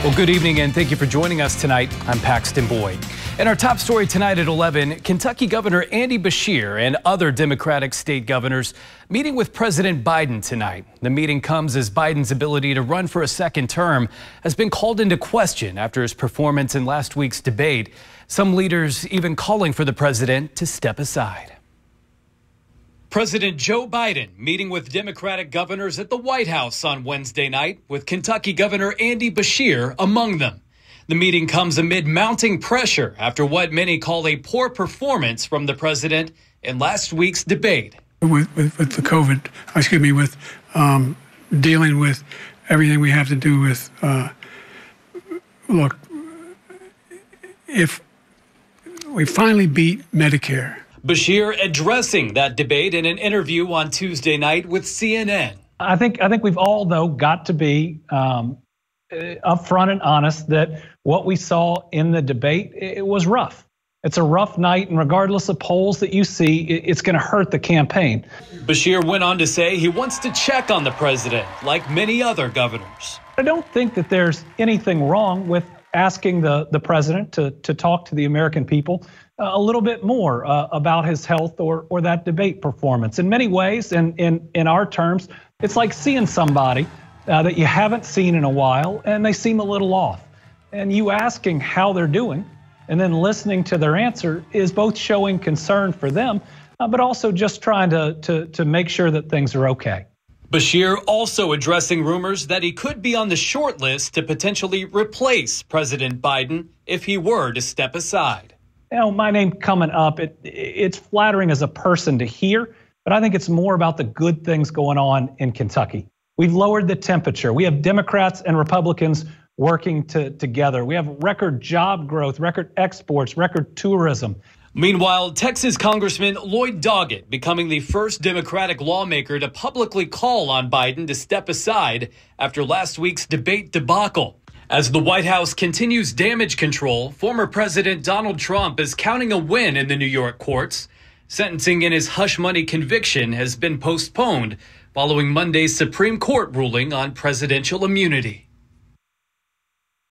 Well, good evening and thank you for joining us tonight. I'm Paxton Boyd. In our top story tonight at 11, Kentucky Governor Andy Beshear and other Democratic state governors meeting with President Biden tonight. The meeting comes as Biden's ability to run for a second term has been called into question after his performance in last week's debate. Some leaders even calling for the president to step aside. President Joe Biden meeting with Democratic governors at the White House on Wednesday night, with Kentucky Governor Andy Beshear among them. The meeting comes amid mounting pressure after what many call a poor performance from the president in last week's debate. With the COVID, with dealing with everything we have to do with, look, if we finally beat Medicare. Beshear addressing that debate in an interview on Tuesday night with CNN. I think we've all, though, got to be upfront and honest that what we saw in the debate, it was rough. It's a rough night, and regardless of polls that you see, it's going to hurt the campaign. Beshear went on to say he wants to check on the president, like many other governors. I don't think that there's anything wrong with asking the president to talk to the American people a little bit more about his health or that debate performance. In many ways, in our terms, it's like seeing somebody that you haven't seen in a while and they seem a little off. And you asking how they're doing and then listening to their answer is both showing concern for them, but also just trying to make sure that things are okay. Beshear also addressing rumors that he could be on the short list to potentially replace President Biden if he were to step aside. You know, my name coming up, it's flattering as a person to hear, but I think it's more about the good things going on in Kentucky. We've lowered the temperature. We have Democrats and Republicans working together. We have record job growth, record exports, record tourism. Meanwhile, Texas Congressman Lloyd Doggett becoming the first Democratic lawmaker to publicly call on Biden to step aside after last week's debate debacle. As the White House continues damage control, former President Donald Trump is counting a win in the New York courts. Sentencing in his hush money conviction has been postponed following Monday's Supreme Court ruling on presidential immunity.